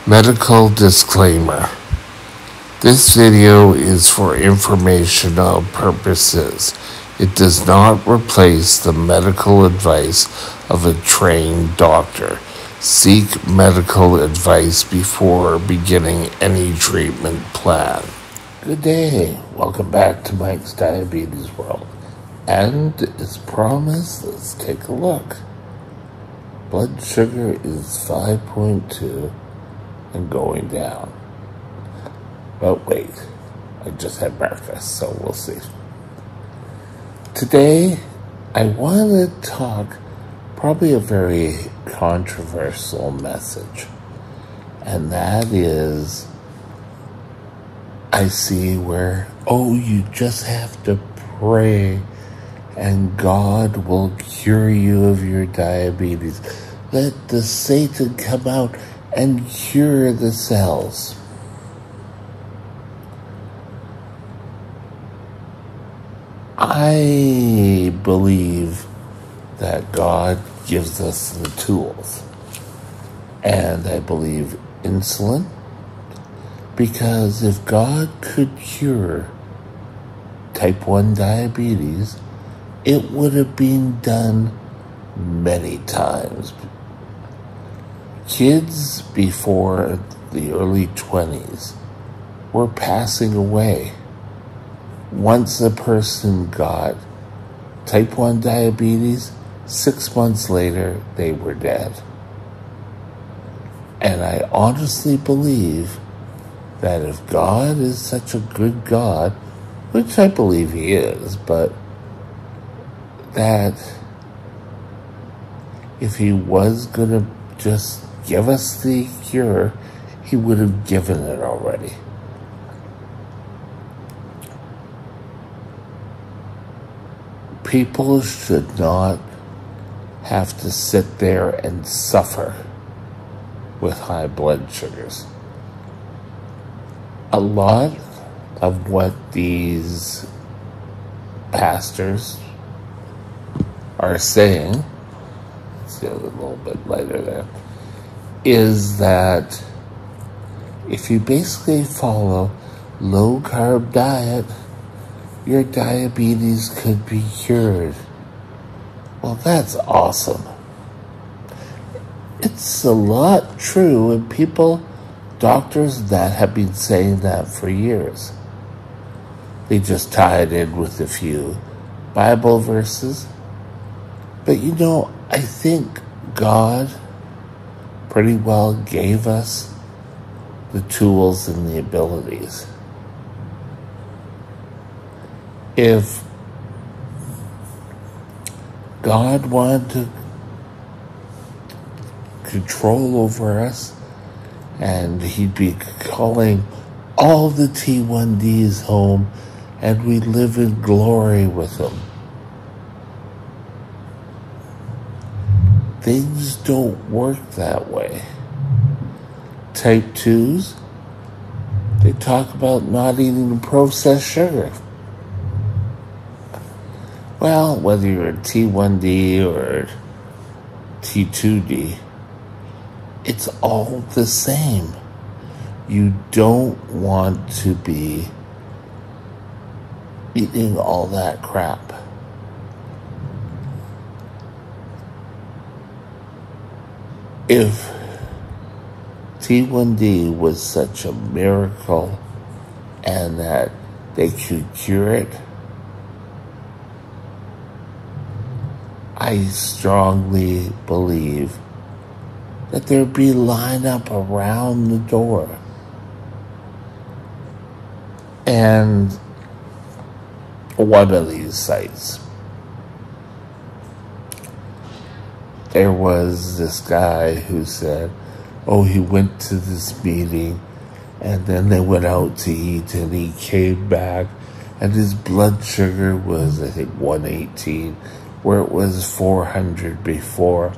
Medical disclaimer. This video is for informational purposes. It does not replace the medical advice of a trained doctor. Seek medical advice before beginning any treatment plan. Good day. Welcome back to Mike's Diabetes World. And as promised, let's take a look. Blood sugar is 5.2 and going down. But wait, I just had breakfast, so we'll see. Today, I want to talk probably a very controversial message. And that is, I see where, you just have to pray and God will cure you of your diabetes. Let the Satan come out and cure the cells. I believe that God gives us the tools. And I believe insulin, because if God could cure type 1 diabetes, it would have been done many times. Kids before the early 20s were passing away. Once a person got type 1 diabetes, 6 months later, they were dead. And I honestly believe that if God is such a good God, which I believe he is, but that if he was going to just give us the cure, he would have given it already. People should not have to sit there and suffer with high blood sugars. A lot of what these pastors are saying, let's get a little bit lighter there, is that if you basically follow low-carb diet, your diabetes could be cured. Well, that's awesome. It's a lot true, and doctors that have been saying that for years. They just tie it in with a few Bible verses. But I think God pretty well gave us the tools and the abilities. If God wanted to control over us, and he'd be calling all the T1Ds home, and we live in glory with them. Things don't work that way. Type 2s, they talk about not eating processed sugar. Well, whether you're a T1D or T2D, it's all the same. You don't want to be eating all that crap. If T1D was such a miracle and that they could cure it, I strongly believe that there'd be lineup around the door. And one of these sites, there was this guy who said, he went to this meeting and then they went out to eat and he came back and his blood sugar was, I think, 118, where it was 400 before.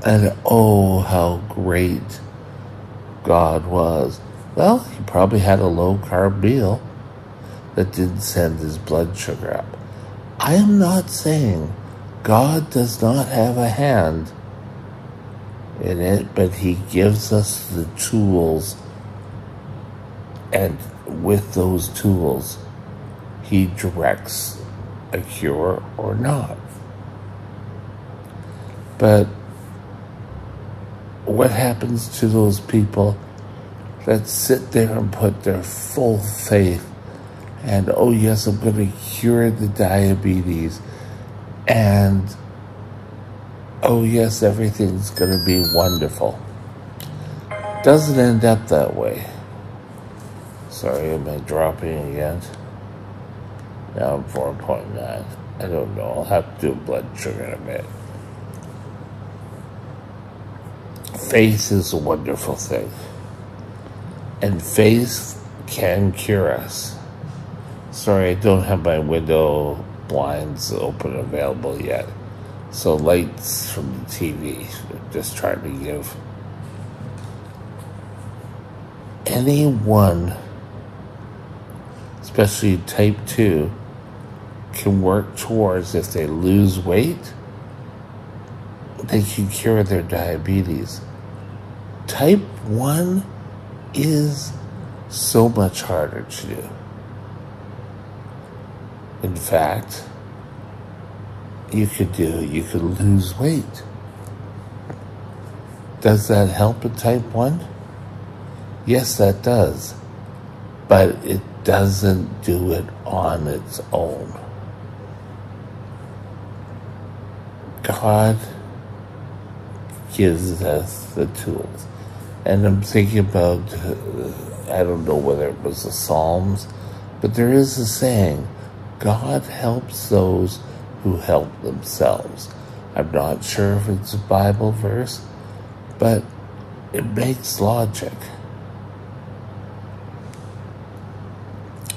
And how great God was. Well, he probably had a low-carb meal that didn't send his blood sugar up. I am not saying God does not have a hand in it, but he gives us the tools, and with those tools, he directs a cure or not. But what happens to those people that sit there and put their full faith and, oh yes, I'm going to cure the diabetes, and oh yes, everything's going to be wonderful? Doesn't end up that way. Sorry, am I dropping again? Now I'm 4.9. I don't know. I'll have to do blood sugar in a minute. Faith is a wonderful thing. And faith can cure us. Sorry, I don't have my window blinds open available yet. So lights from the TV. Just trying to give anyone, especially type 2, can work towards, if they lose weight, they can cure their diabetes. Type 1 is so much harder to do. In fact, you could lose weight. Does that help in type 1? Yes, that does. But it doesn't do it on its own. God gives us the tools. And I'm thinking about, I don't know whether it was the Psalms, but there is a saying, God helps those who help themselves. I'm not sure if it's a Bible verse, but it makes logic.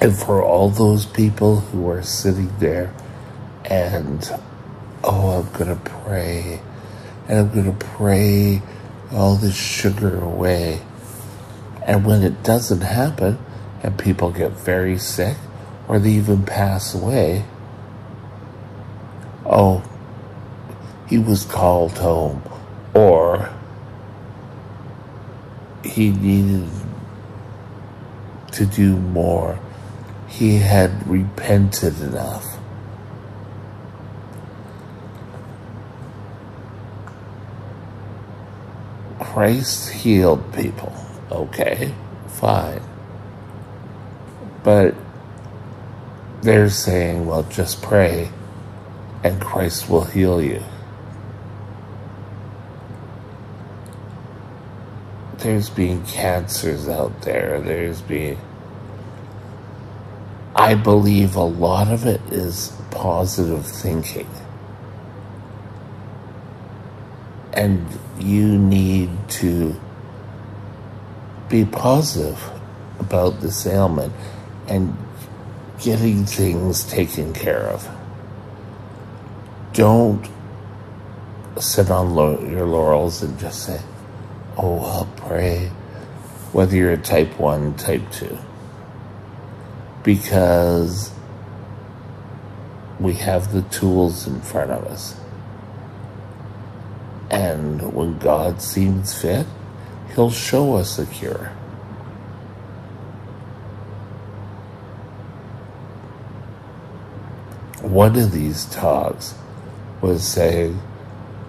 And for all those people who are sitting there and, oh, I'm going to pray, and I'm going to pray all this sugar away. And when it doesn't happen, and people get very sick, or they even pass away, oh, he was called home, or he needed to do more. He had repented enough. Christ healed people. Okay, fine. But they're saying, well, just pray and Christ will heal you. There's been cancers out there. I believe a lot of it is positive thinking. And you need to be positive about this ailment and getting things taken care of. Don't sit on your laurels and just say, oh, I'll pray, whether you're a type 1, type 2. Because we have the tools in front of us. And when God seems fit, he'll show us a cure. One of these talks was saying,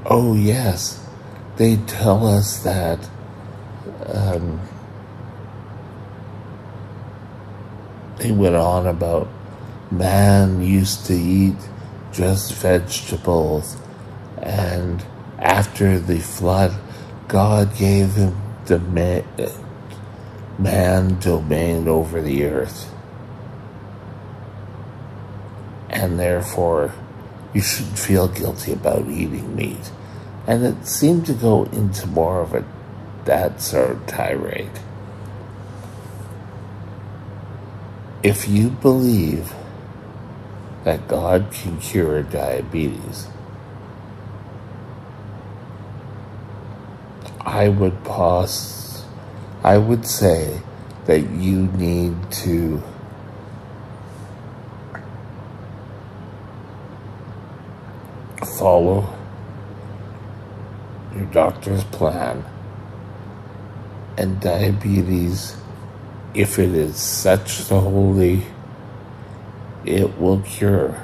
oh yes, they tell us that he went on about man used to eat just vegetables, and after the flood, God gave him man domain over the earth. And therefore, you shouldn't feel guilty about eating meat. And it seemed to go into more of that sort of tirade. If you believe that God can cure diabetes, I would say that you need to follow your doctor's plan. And diabetes, if it is such the holy, it will cure.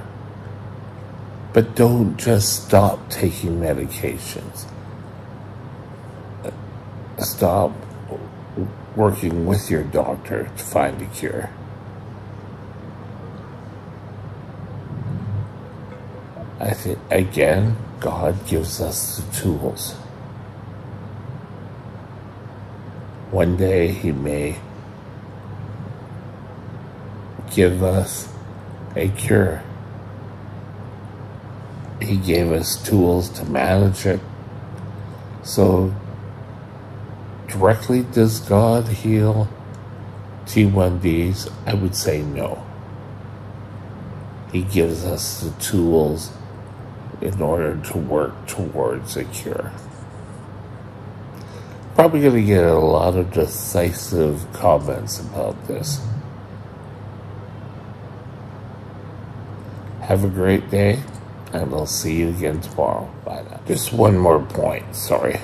But don't just stop taking medications. Stop working with your doctor to find a cure. I think, again, God gives us the tools. One day He may give us a cure. He gave us tools to manage it. So, directly, does God heal T1Ds? I would say no. He gives us the tools in order to work towards a cure. Probably going to get a lot of decisive comments about this. Have a great day, and I'll see you again tomorrow. Bye now. Just one more point, sorry.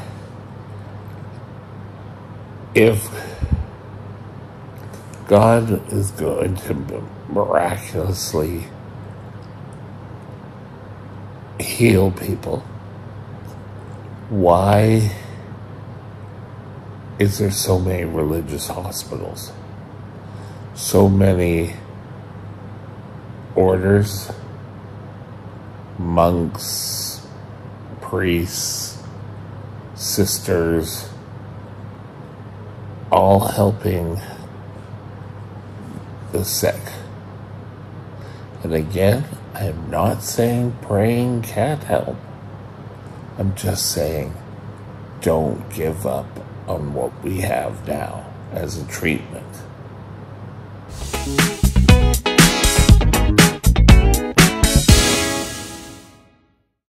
If God is going to miraculously heal people, why is there so many religious hospitals? So many orders, monks, priests, sisters, all helping the sick. And again, I am not saying praying can't help. I'm just saying don't give up on what we have now as a treatment.